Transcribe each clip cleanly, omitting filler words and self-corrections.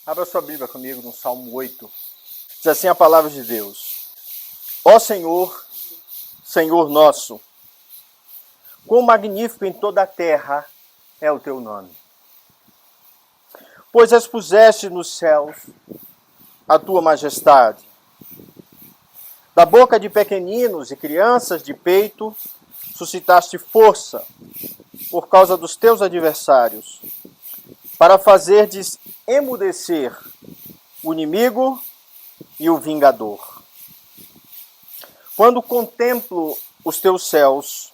Abra sua Bíblia comigo no Salmo 8. Diz assim a palavra de Deus. Ó Senhor, Senhor nosso, quão magnífico em toda a terra é o teu nome. Pois expuseste nos céus a tua majestade. Da boca de pequeninos e crianças de peito, suscitaste força por causa dos teus adversários, para fazerdes emudecer o inimigo e o vingador. Quando contemplo os teus céus,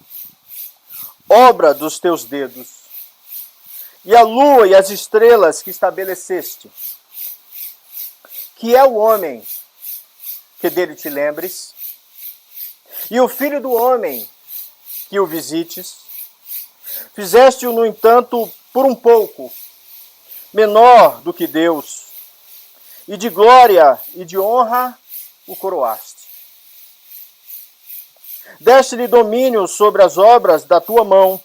obra dos teus dedos, e a lua e as estrelas que estabeleceste, que é o homem que dele te lembres, e o filho do homem que o visites, fizeste-o, no entanto, por um pouco, menor do que Deus, e de glória e de honra o coroaste. Deste-lhe domínio sobre as obras da tua mão,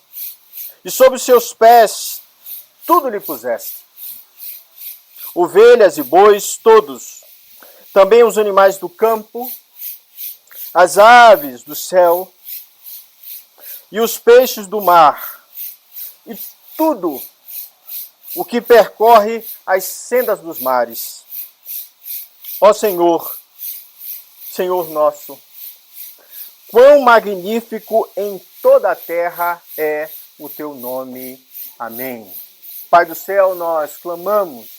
e sobre os seus pés tudo lhe puseste. Ovelhas e bois todos, também os animais do campo, as aves do céu, e os peixes do mar, e tudo o que percorre as sendas dos mares. Ó Senhor, Senhor nosso, quão magnífico em toda a terra é o teu nome. Amém. Pai do céu, nós clamamos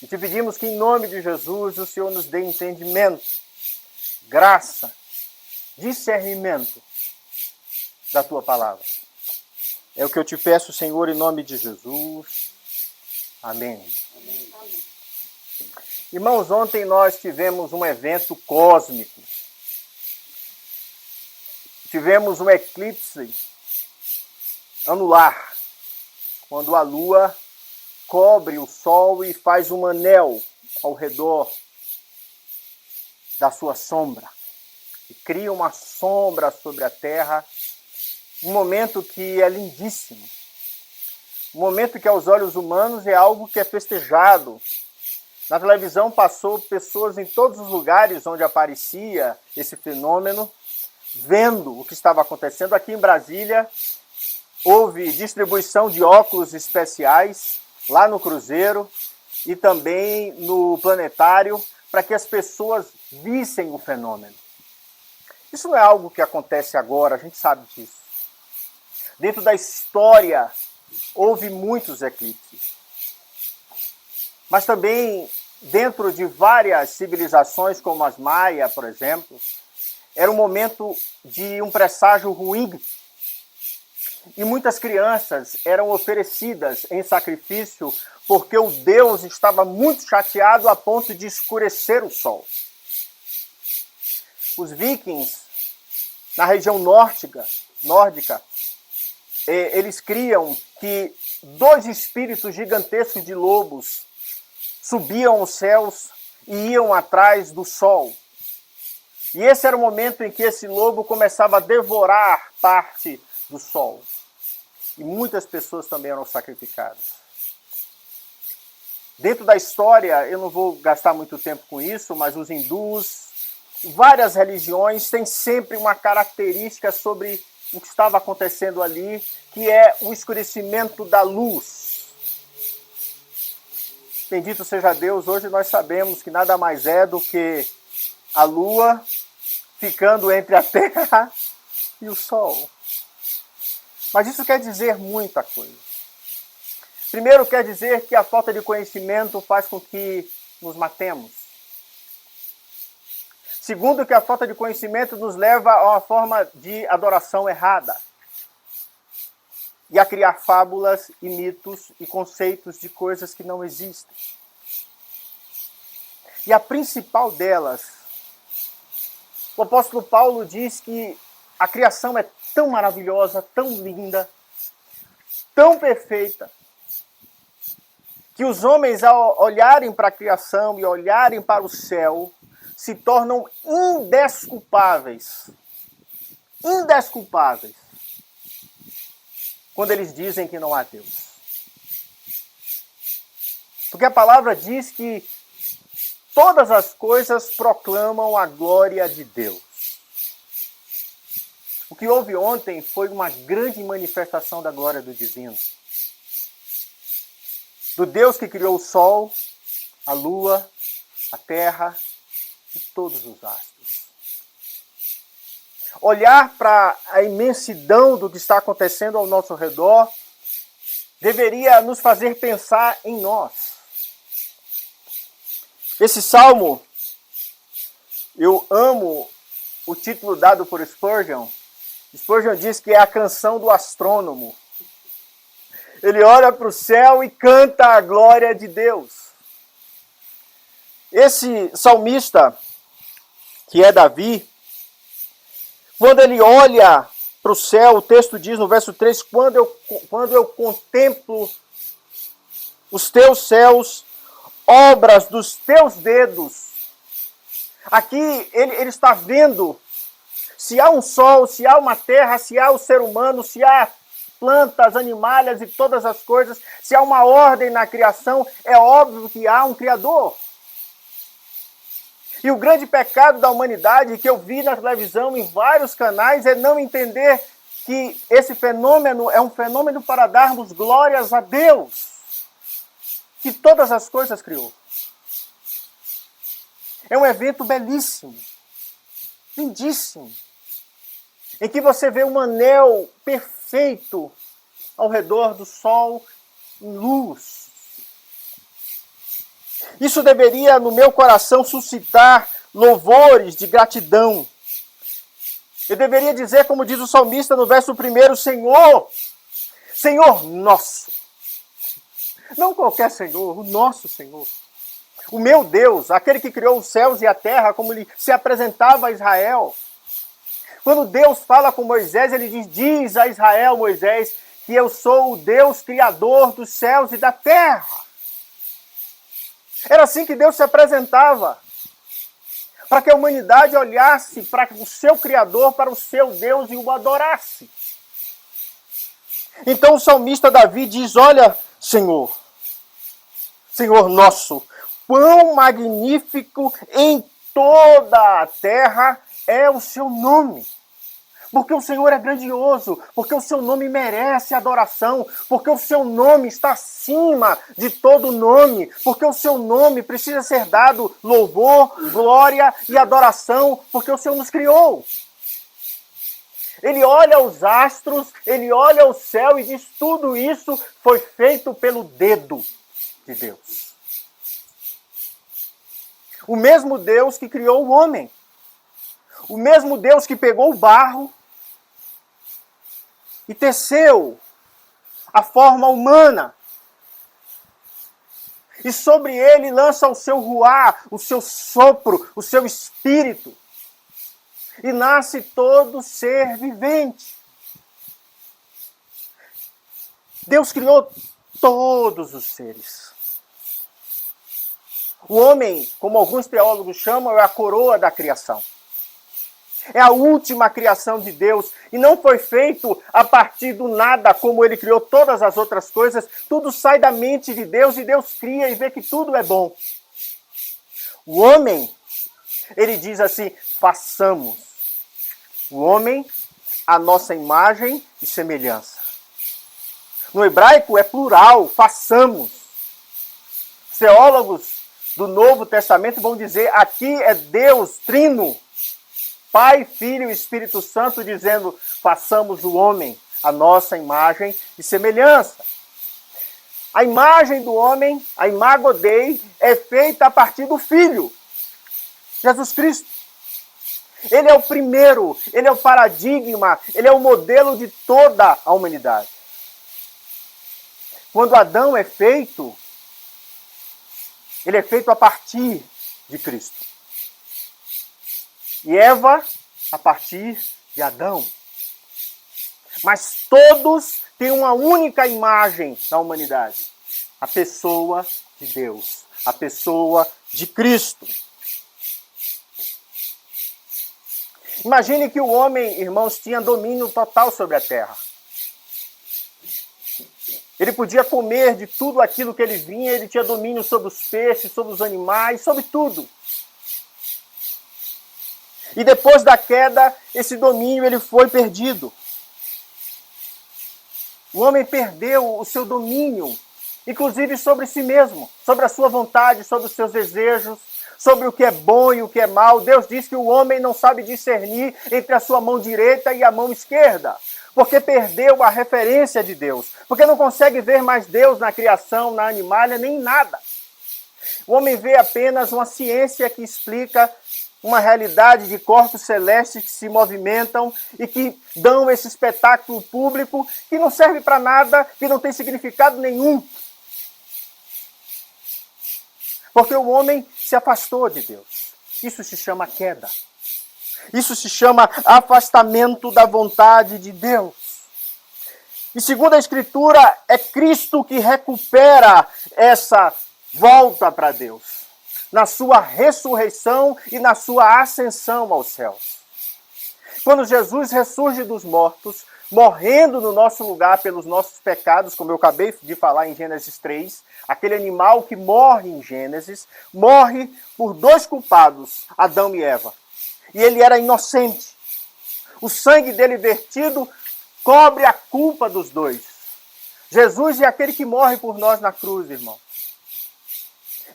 e te pedimos que em nome de Jesus o Senhor nos dê entendimento, graça, discernimento da tua palavra. É o que eu te peço, Senhor, em nome de Jesus. Amém. Amém. Irmãos, ontem nós tivemos um evento cósmico. Tivemos um eclipse anular, quando a lua cobre o sol e faz um anel ao redor da sua sombra. E cria uma sombra sobre a terra. Um momento que é lindíssimo. Um momento que aos olhos humanos é algo que é festejado. Na televisão passou pessoas em todos os lugares onde aparecia esse fenômeno, vendo o que estava acontecendo. Aqui em Brasília, houve distribuição de óculos especiais, lá no Cruzeiro e também no Planetário, para que as pessoas vissem o fenômeno. Isso não é algo que acontece agora, a gente sabe disso. Dentro da história, houve muitos eclipses. Mas também, dentro de várias civilizações, como as Maia, por exemplo, era um momento de um presságio ruim. E muitas crianças eram oferecidas em sacrifício porque o Deus estava muito chateado a ponto de escurecer o sol. Os vikings, na região nórdica, eles criam que 2 espíritos gigantescos de lobos subiam aos céus e iam atrás do sol. E esse era o momento em que esse lobo começava a devorar parte do sol. E muitas pessoas também eram sacrificadas. Dentro da história, eu não vou gastar muito tempo com isso, mas os hindus, várias religiões têm sempre uma característica sobre o que estava acontecendo ali, que é o escurecimento da luz. Bendito seja Deus, hoje nós sabemos que nada mais é do que a lua ficando entre a terra e o sol. Mas isso quer dizer muita coisa. Primeiro, quer dizer que a falta de conhecimento faz com que nos matemos. Segundo, que a falta de conhecimento nos leva a uma forma de adoração errada. E a criar fábulas e mitos e conceitos de coisas que não existem. E a principal delas, o apóstolo Paulo diz que a criação é tão maravilhosa, tão linda, tão perfeita, que os homens, ao olharem para a criação e olharem para o céu, se tornam indesculpáveis. Indesculpáveis. Quando eles dizem que não há Deus. Porque a palavra diz que todas as coisas proclamam a glória de Deus. O que houve ontem foi uma grande manifestação da glória do divino. Do Deus que criou o sol, a lua, a terra e todos os astros. Olhar para a imensidão do que está acontecendo ao nosso redor deveria nos fazer pensar em nós. Esse salmo, eu amo o título dado por Spurgeon. Spurgeon diz que é a canção do astrônomo. Ele olha para o céu e canta a glória de Deus. Esse salmista, que é Davi, quando ele olha para o céu, o texto diz no verso 3, quando eu contemplo os teus céus, obras dos teus dedos. Aqui ele está vendo se há um sol, se há uma terra, se há o ser humano, se há plantas, animais e todas as coisas, se há uma ordem na criação, é óbvio que há um Criador. E o grande pecado da humanidade que eu vi na televisão em vários canais é não entender que esse fenômeno é um fenômeno para darmos glórias a Deus, que todas as coisas criou. É um evento belíssimo, lindíssimo, em que você vê um anel perfeito ao redor do sol em luz. Isso deveria, no meu coração, suscitar louvores de gratidão. Eu deveria dizer, como diz o salmista no verso 1, Senhor, Senhor nosso. Não qualquer Senhor, o nosso Senhor. O meu Deus, aquele que criou os céus e a terra, como ele se apresentava a Israel. Quando Deus fala com Moisés, ele diz a Israel, Moisés, que eu sou o Deus criador dos céus e da terra. Era assim que Deus se apresentava, para que a humanidade olhasse para o seu Criador, para o seu Deus e o adorasse. Então o salmista Davi diz, olha, Senhor, Senhor nosso, quão magnífico em toda a terra é o seu nome. Porque o Senhor é grandioso, porque o seu nome merece adoração, porque o seu nome está acima de todo nome, porque o seu nome precisa ser dado louvor, glória e adoração, porque o Senhor nos criou. Ele olha os astros, ele olha o céu e diz, tudo isso foi feito pelo dedo de Deus. O mesmo Deus que criou o homem, o mesmo Deus que pegou o barro e teceu a forma humana. E sobre ele lança o seu ruá, o seu sopro, o seu espírito. E nasce todo ser vivente. Deus criou todos os seres. O homem, como alguns teólogos chamam, é a coroa da criação. É a última criação de Deus. E não foi feito a partir do nada, como ele criou todas as outras coisas. Tudo sai da mente de Deus e Deus cria e vê que tudo é bom. O homem, ele diz assim, façamos o homem a nossa imagem e semelhança. No hebraico é plural, façamos. Os teólogos do Novo Testamento vão dizer, aqui é Deus trino, Pai, Filho e Espírito Santo, dizendo, façamos o homem a nossa imagem e semelhança. A imagem do homem, a imago Dei, é feita a partir do Filho, Jesus Cristo. Ele é o primeiro, ele é o paradigma, ele é o modelo de toda a humanidade. Quando Adão é feito, ele é feito a partir de Cristo. E Eva, a partir de Adão. Mas todos têm uma única imagem na humanidade. A pessoa de Deus. A pessoa de Cristo. Imagine que o homem, irmãos, tinha domínio total sobre a terra. Ele podia comer de tudo aquilo que ele vinha, ele tinha domínio sobre os peixes, sobre os animais, sobre tudo. E depois da queda, esse domínio ele foi perdido. O homem perdeu o seu domínio, inclusive sobre si mesmo, sobre a sua vontade, sobre os seus desejos, sobre o que é bom e o que é mal. Deus diz que o homem não sabe discernir entre a sua mão direita e a mão esquerda, porque perdeu a referência de Deus, porque não consegue ver mais Deus na criação, na animalha, nem em nada. O homem vê apenas uma ciência que explica uma realidade de corpos celestes que se movimentam e que dão esse espetáculo público que não serve para nada, que não tem significado nenhum. Porque o homem se afastou de Deus. Isso se chama queda. Isso se chama afastamento da vontade de Deus. E segundo a Escritura, é Cristo que recupera essa volta para Deus, na sua ressurreição e na sua ascensão aos céus. Quando Jesus ressurge dos mortos, morrendo no nosso lugar pelos nossos pecados, como eu acabei de falar em Gênesis 3, aquele animal que morre em Gênesis, morre por dois culpados, Adão e Eva. E ele era inocente. O sangue dele vertido cobre a culpa dos dois. Jesus é aquele que morre por nós na cruz, irmão.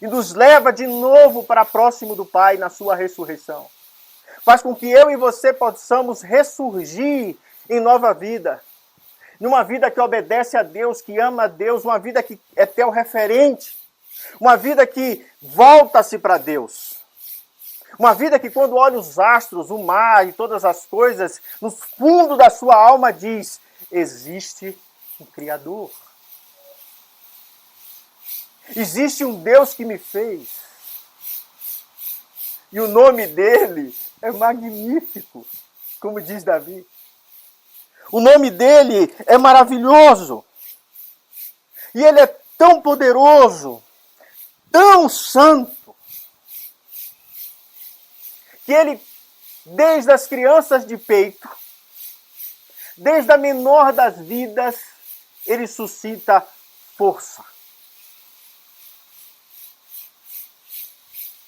E nos leva de novo para próximo do Pai na sua ressurreição. Faz com que eu e você possamos ressurgir em nova vida. Numa vida que obedece a Deus, que ama a Deus, uma vida que é teu referente. Uma vida que volta-se para Deus. Uma vida que quando olha os astros, o mar e todas as coisas, no fundo da sua alma diz, existe um Criador. Existe um Deus que me fez. E o nome dele é magnífico, como diz Davi. O nome dele é maravilhoso. E ele é tão poderoso, tão santo, que ele, desde as crianças de peito, desde a menor das vidas, ele suscita força.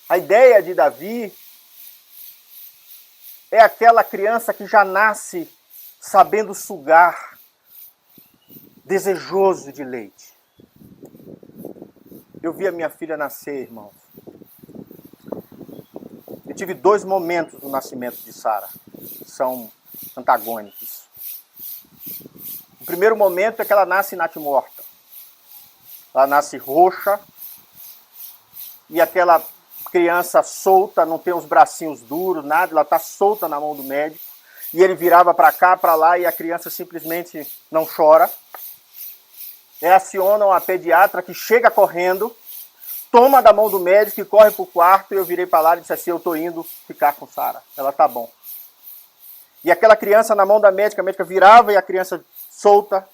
A ideia de Davi é aquela criança que já nasce sabendo sugar, desejoso de leite. Eu vi a minha filha nascer, irmãos. Eu tive 2 momentos no nascimento de Sara, que são antagônicos. O primeiro momento é que ela nasce natimorta. Ela nasce roxa e aquela criança solta, não tem os bracinhos duros, nada, ela está solta na mão do médico. E ele virava para cá, para lá, e a criança simplesmente não chora. Acionam a pediatra que chega correndo, toma da mão do médico e corre para o quarto. E eu virei para lá e disse assim, eu estou indo ficar com Sara. Ela tá bom. E aquela criança na mão da médica, a médica virava e a criança solta,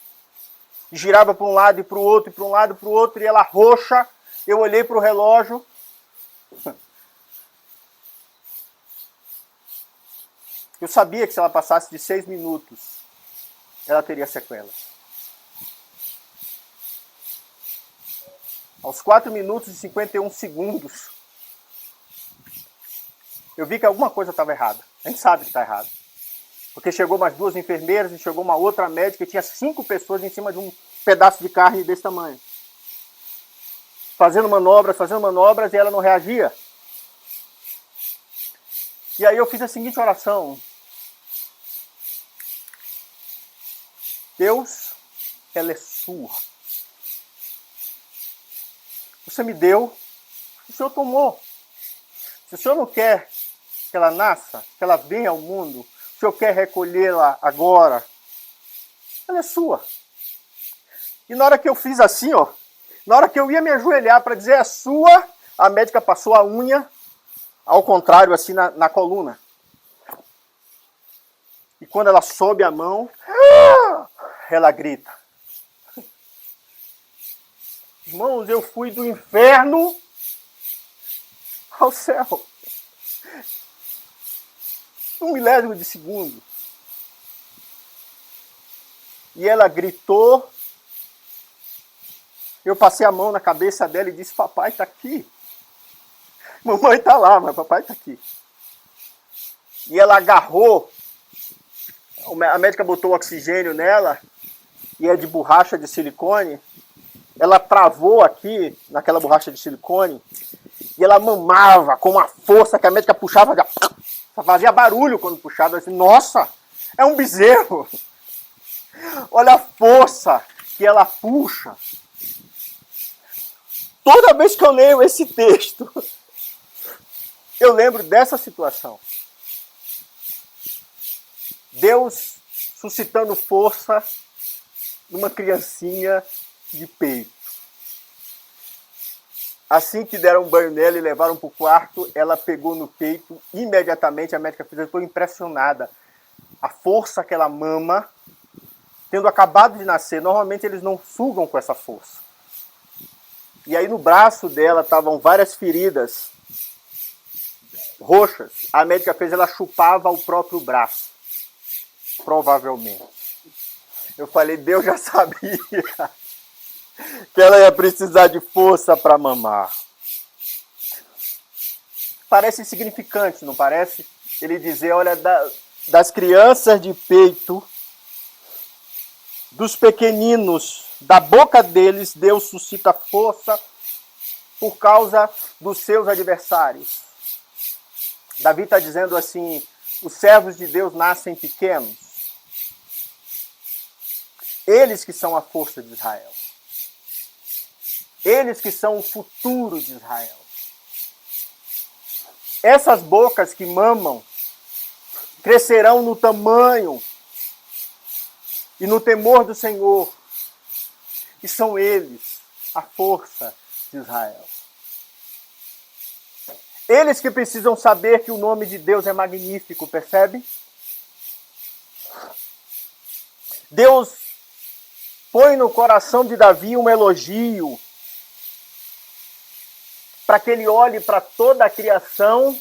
e girava para um lado e para o outro, e para um lado e para o outro, e ela roxa. Eu olhei para o relógio. Eu sabia que se ela passasse de 6 minutos, ela teria sequelas. Aos 4 minutos e 51 segundos, eu vi que alguma coisa estava errada. A gente sabe que está errado. Porque chegou mais 2 enfermeiras e chegou uma outra médica e tinha 5 pessoas em cima de um pedaço de carne desse tamanho. Fazendo manobras e ela não reagia. E aí eu fiz a seguinte oração. Deus, ela é sua. Você me deu, o Senhor tomou. Se o Senhor não quer que ela nasça, que ela venha ao mundo, o Senhor quer recolhê-la agora, ela é sua. E na hora que eu fiz assim, ó, na hora que eu ia me ajoelhar para dizer é sua, a médica passou a unha ao contrário, assim, na coluna. E quando ela sobe a mão, ela grita. Irmãos, eu fui do inferno ao céu. 1 milésimo de segundo. E ela gritou Eu passei a mão na cabeça dela e disse, papai está aqui. Mamãe está lá, mas papai está aqui. E ela agarrou, a médica botou o oxigênio nela, e é de borracha de silicone. Ela travou aqui, naquela borracha de silicone, e ela mamava com uma força que a médica puxava, fazia barulho quando puxava. Eu disse, nossa, é um bezerro. Olha a força que ela puxa. Toda vez que eu leio esse texto, eu lembro dessa situação. Deus suscitando força numa criancinha de peito. Assim que deram um banho nela e levaram para o quarto, ela pegou no peito, imediatamente a médica fez, eu estou impressionada. A força que ela mama, tendo acabado de nascer, normalmente eles não sugam com essa força. E aí no braço dela estavam várias feridas roxas. A médica fez, ela chupava o próprio braço. Provavelmente. Eu falei, Deus já sabia que ela ia precisar de força para mamar. Parece insignificante, não parece? Ele dizer, olha, das crianças de peito, dos pequeninos, da boca deles, Deus suscita força por causa dos seus adversários. Davi está dizendo assim, os servos de Deus nascem pequenos. Eles que são a força de Israel. Eles que são o futuro de Israel. Essas bocas que mamam crescerão no tamanho e no temor do Senhor. E são eles a força de Israel. Eles que precisam saber que o nome de Deus é magnífico, percebe? Deus põe no coração de Davi um elogio para que ele olhe para toda a criação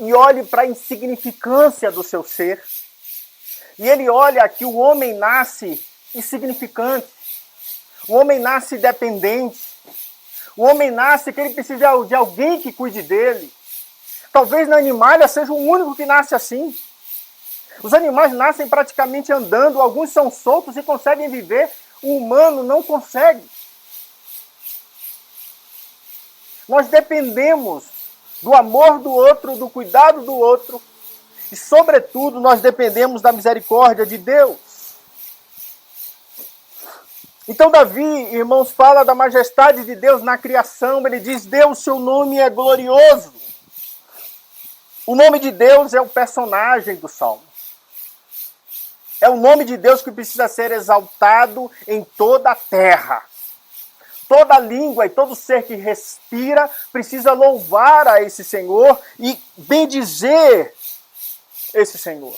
e olhe para a insignificância do seu ser. E ele olha que o homem nasce insignificante, o homem nasce dependente, o homem nasce que ele precisa de alguém que cuide dele. Talvez na animalha seja o único que nasce assim. Os animais nascem praticamente andando, alguns são soltos e conseguem viver, o humano não consegue. Nós dependemos do amor do outro, do cuidado do outro, e sobretudo nós dependemos da misericórdia de Deus. Então Davi, irmãos, fala da majestade de Deus na criação, ele diz, Deus, seu nome é glorioso. O nome de Deus é o personagem do Salmo. É o nome de Deus que precisa ser exaltado em toda a terra. Toda língua e todo ser que respira precisa louvar a esse Senhor e bendizer esse Senhor.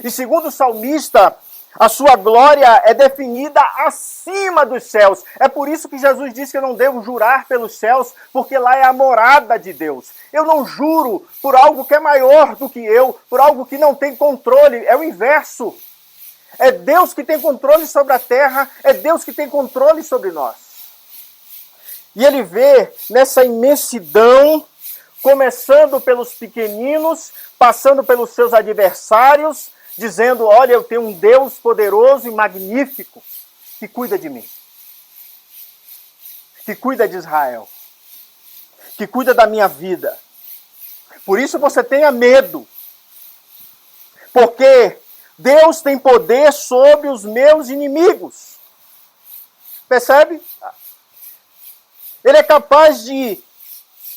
E segundo o salmista, a sua glória é definida acima dos céus. É por isso que Jesus disse que eu não devo jurar pelos céus, porque lá é a morada de Deus. Eu não juro por algo que é maior do que eu, por algo que não tem controle. É o inverso. É Deus que tem controle sobre a terra, é Deus que tem controle sobre nós. E ele vê nessa imensidão, começando pelos pequeninos, passando pelos seus adversários, dizendo, olha, eu tenho um Deus poderoso e magnífico que cuida de mim. Que cuida de Israel. Que cuida da minha vida. Por isso você tenha medo. Porque Deus tem poder sobre os meus inimigos. Percebe? Ele é capaz de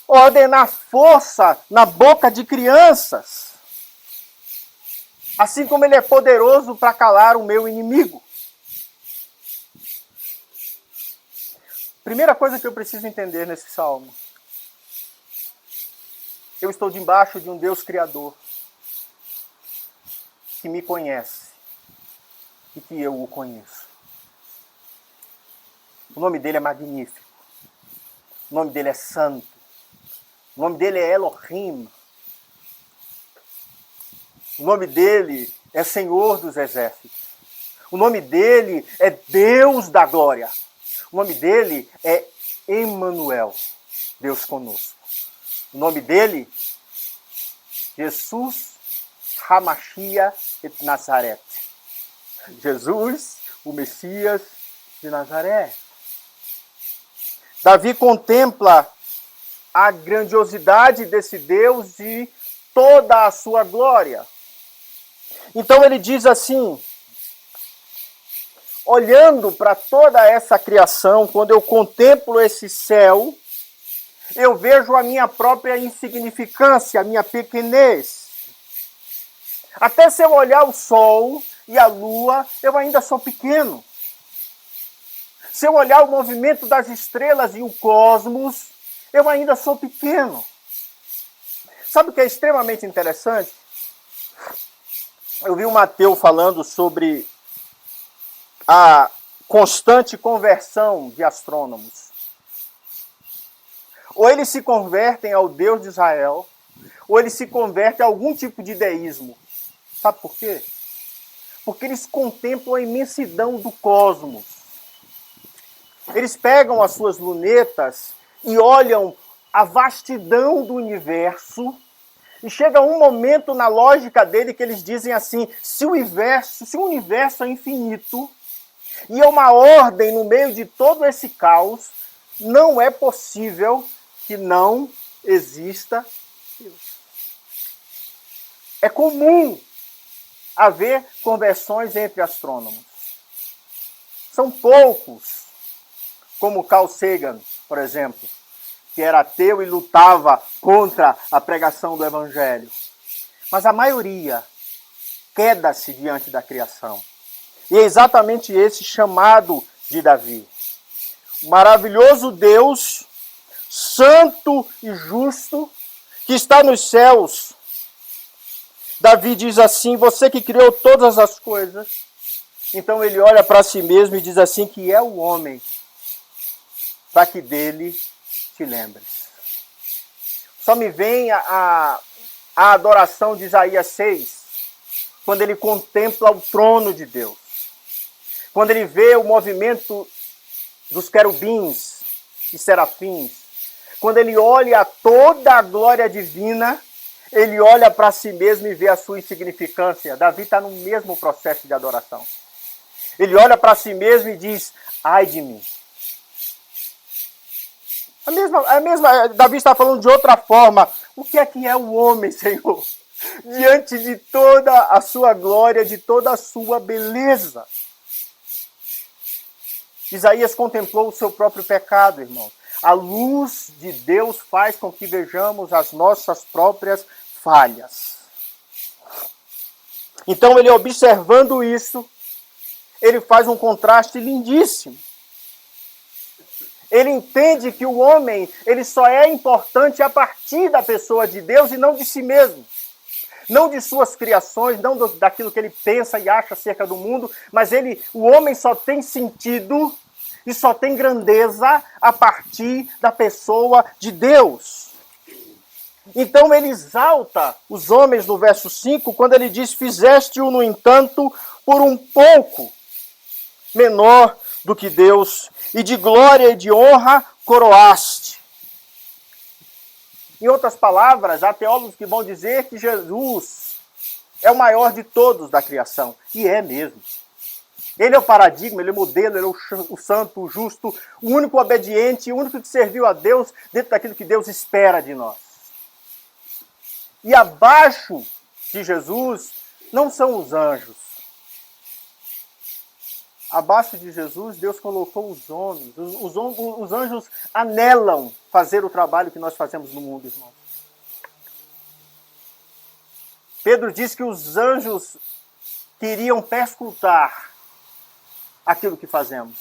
ordenar força na boca de crianças. Assim como ele é poderoso para calar o meu inimigo. Primeira coisa que eu preciso entender nesse salmo. Eu estou debaixo de um Deus criador que me conhece e que eu o conheço. O nome dele é magnífico. O nome dele é santo. O nome dele é Elohim. O nome dele é Senhor dos Exércitos. O nome dele é Deus da Glória. O nome dele é Emanuel, Deus conosco. O nome dele, Jesus Hamashia et Nazaret. Jesus, o Messias de Nazaré. Davi contempla a grandiosidade desse Deus e toda a sua glória. Então ele diz assim: olhando para toda essa criação, quando eu contemplo esse céu, eu vejo a minha própria insignificância, a minha pequenez. Até se eu olhar o sol e a lua, eu ainda sou pequeno. Se eu olhar o movimento das estrelas e o cosmos, eu ainda sou pequeno. Sabe o que é extremamente interessante? Eu vi o Mateus falando sobre a constante conversão de astrônomos. Ou eles se convertem ao Deus de Israel, ou eles se convertem a algum tipo de deísmo. Sabe por quê? Porque eles contemplam a imensidão do cosmos. Eles pegam as suas lunetas e olham a vastidão do universo, e chega um momento na lógica dele que eles dizem assim: se o universo é infinito e é uma ordem no meio de todo esse caos, não é possível que não exista Deus. É comum haver conversões entre astrônomos. São poucos, como Carl Sagan, por exemplo, que era ateu e lutava contra a pregação do Evangelho. Mas a maioria queda-se diante da criação. E é exatamente esse chamado de Davi. O maravilhoso Deus, santo e justo, que está nos céus. Davi diz assim: você que criou todas as coisas. Então ele olha para si mesmo e diz assim: que é o homem, para que dele te lembres. Só me vem a adoração de Isaías 6, quando ele contempla o trono de Deus. Quando ele vê o movimento dos querubins e serafins. Quando ele olha toda a glória divina, ele olha para si mesmo e vê a sua insignificância. Davi está no mesmo processo de adoração. Ele olha para si mesmo e diz: ai de mim. Davi está falando de outra forma. O que é o homem, Senhor? Diante de toda a sua glória, de toda a sua beleza. Isaías contemplou o seu próprio pecado, irmão. A luz de Deus faz com que vejamos as nossas próprias falhas. Então, ele observando isso, ele faz um contraste lindíssimo. Ele entende que o homem, ele só é importante a partir da pessoa de Deus e não de si mesmo. Não de suas criações, não daquilo que ele pensa e acha acerca do mundo, mas o homem só tem sentido e só tem grandeza a partir da pessoa de Deus. Então ele exalta os homens no verso 5, quando ele diz: fizeste-o, no entanto, por um pouco menor do que Deus, e de glória e de honra coroaste. Em outras palavras, há teólogos que vão dizer que Jesus é o maior de todos da criação. E é mesmo. Ele é o paradigma, ele é o modelo, ele é o santo, o justo, o único obediente, o único que serviu a Deus dentro daquilo que Deus espera de nós. E abaixo de Jesus não são os anjos. Abaixo de Jesus, Deus colocou os homens. Os anjos anelam fazer o trabalho que nós fazemos no mundo, irmãos. Pedro diz que os anjos queriam perscrutar aquilo que fazemos.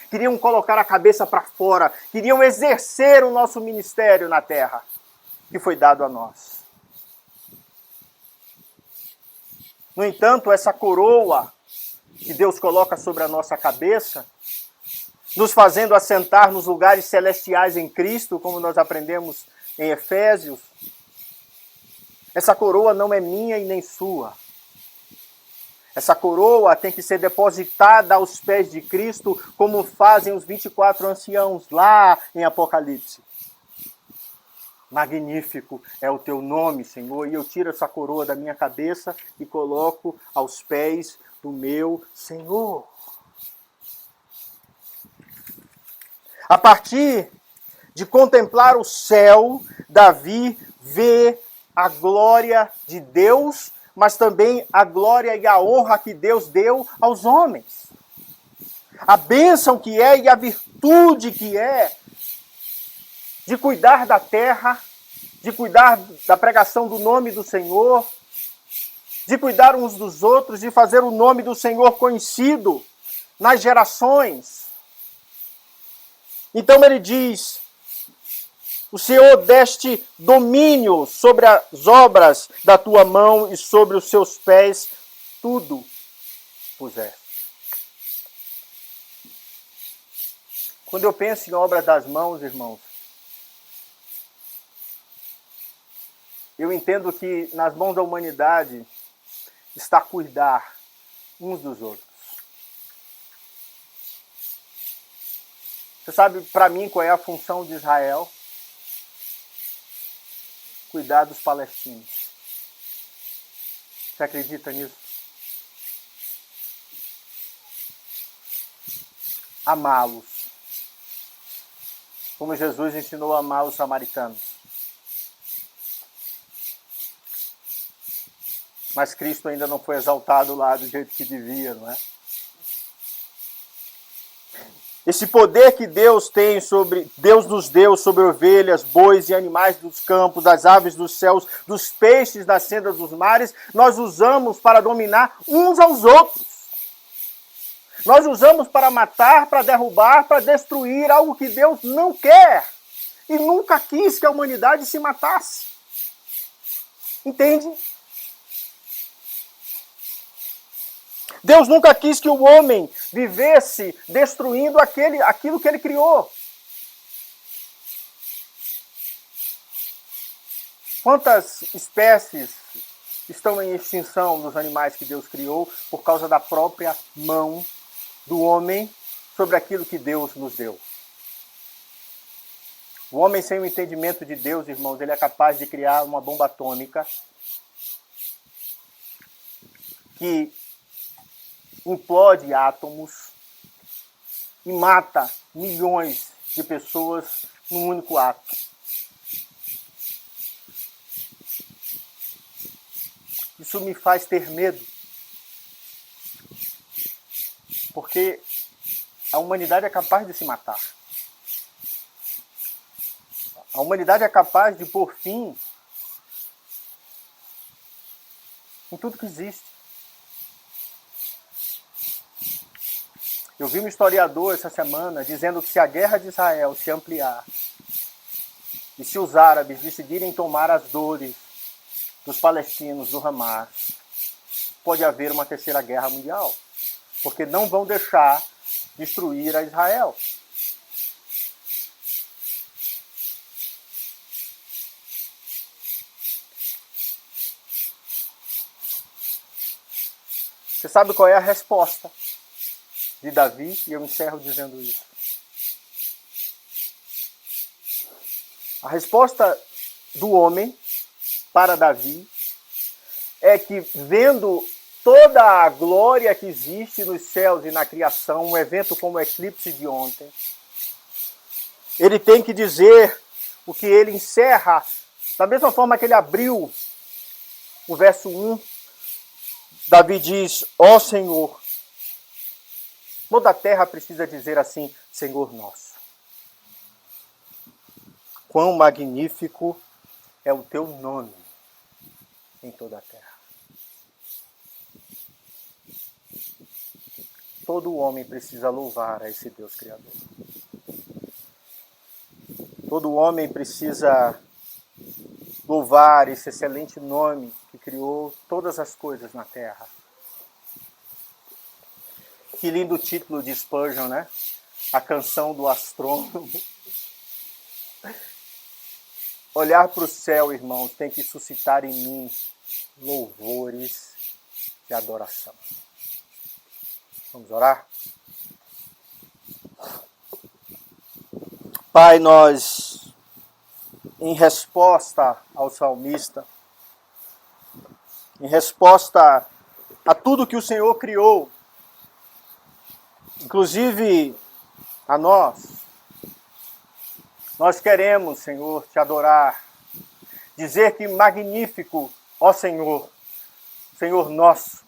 Queriam colocar a cabeça para fora. Queriam exercer o nosso ministério na terra, que foi dado a nós. No entanto, essa coroa que Deus coloca sobre a nossa cabeça, nos fazendo assentar nos lugares celestiais em Cristo, como nós aprendemos em Efésios, essa coroa não é minha e nem sua. Essa coroa tem que ser depositada aos pés de Cristo, como fazem os 24 anciãos lá em Apocalipse. Magnífico é o teu nome, Senhor, e eu tiro essa coroa da minha cabeça e coloco aos pés do meu Senhor. A partir de contemplar o céu, Davi vê a glória de Deus, mas também a glória e a honra que Deus deu aos homens. A bênção que é e a virtude que é de cuidar da terra, de cuidar da pregação do nome do Senhor, de cuidar uns dos outros, de fazer o nome do Senhor conhecido nas gerações. Então ele diz: o Senhor deste domínio sobre as obras da tua mão e sobre os seus pés tudo puseste. Quando eu penso em obra das mãos, irmãos, eu entendo que nas mãos da humanidade está cuidar uns dos outros. Você sabe, para mim, qual é a função de Israel? Cuidar dos palestinos. Você acredita nisso? Amá-los. Como Jesus ensinou a amar os samaritanos. Mas Cristo ainda não foi exaltado lá do jeito que devia, não é? Esse poder que Deus nos deu sobre ovelhas, bois e animais dos campos, das aves dos céus, dos peixes das sendas dos mares, nós usamos para dominar uns aos outros. Nós usamos para matar, para derrubar, para destruir algo que Deus não quer e nunca quis que a humanidade se matasse. Entende? Deus nunca quis que o homem vivesse destruindo aquilo que ele criou. Quantas espécies estão em extinção dos animais que Deus criou por causa da própria mão do homem sobre aquilo que Deus nos deu? O homem sem o entendimento de Deus, irmãos, ele é capaz de criar uma bomba atômica que implode átomos e mata milhões de pessoas num único ato. Isso me faz ter medo, porque a humanidade é capaz de se matar. A humanidade é capaz de pôr fim em tudo que existe. Eu vi um historiador essa semana dizendo que se a guerra de Israel se ampliar e se os árabes decidirem tomar as dores dos palestinos do Hamas, pode haver uma terceira guerra mundial, porque não vão deixar destruir a Israel. Você sabe qual é a resposta de Davi? E eu encerro dizendo isso. A resposta do homem para Davi é que, vendo toda a glória que existe nos céus e na criação, um evento como o eclipse de ontem, ele tem que dizer o que ele encerra, da mesma forma que ele abriu o verso 1, Davi diz: ó Senhor. Toda a terra precisa dizer assim: Senhor nosso. Quão magnífico é o teu nome em toda a terra. Todo homem precisa louvar a esse Deus Criador. Todo homem precisa louvar esse excelente nome que criou todas as coisas na terra. Que lindo título de Spurgeon, né? A canção do astrônomo. Olhar para o céu, irmãos, tem que suscitar em mim louvores e adoração. Vamos orar? Pai, nós, em resposta ao salmista, em resposta a tudo que o Senhor criou, inclusive a nós queremos, Senhor, te adorar, dizer que magnífico, ó Senhor, Senhor nosso,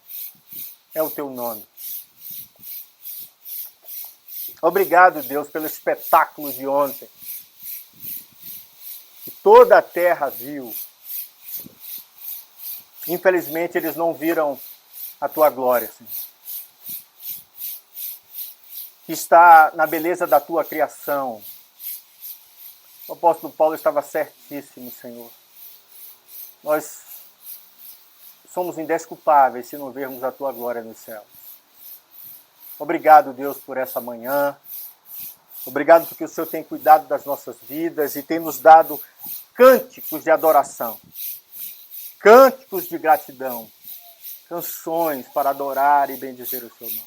é o teu nome. Obrigado, Deus, pelo espetáculo de ontem, que toda a terra viu. Infelizmente, eles não viram a tua glória, Senhor, que está na beleza da tua criação. O apóstolo Paulo estava certíssimo, Senhor. Nós somos indesculpáveis se não vermos a tua glória nos céus. Obrigado, Deus, por essa manhã. Obrigado porque o Senhor tem cuidado das nossas vidas e tem nos dado cânticos de adoração, cânticos de gratidão, canções para adorar e bendizer o seu nome.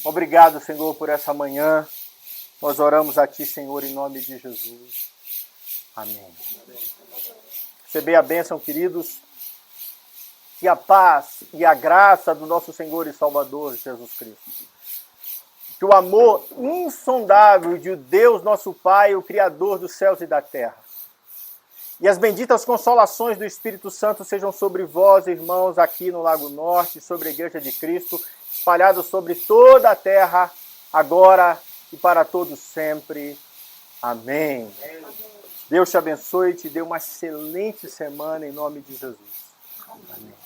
Obrigado, Senhor, por essa manhã. Nós oramos a Ti, Senhor, em nome de Jesus. Amém. Receber a bênção, queridos, e a paz e a graça do nosso Senhor e Salvador Jesus Cristo. Que o amor insondável de Deus, nosso Pai, o Criador dos céus e da terra, e as benditas consolações do Espírito Santo sejam sobre vós, irmãos, aqui no Lago Norte, sobre a Igreja de Cristo, espalhados sobre toda a terra, agora e para todos sempre. Amém. Deus te abençoe e te dê uma excelente semana em nome de Jesus. Amém.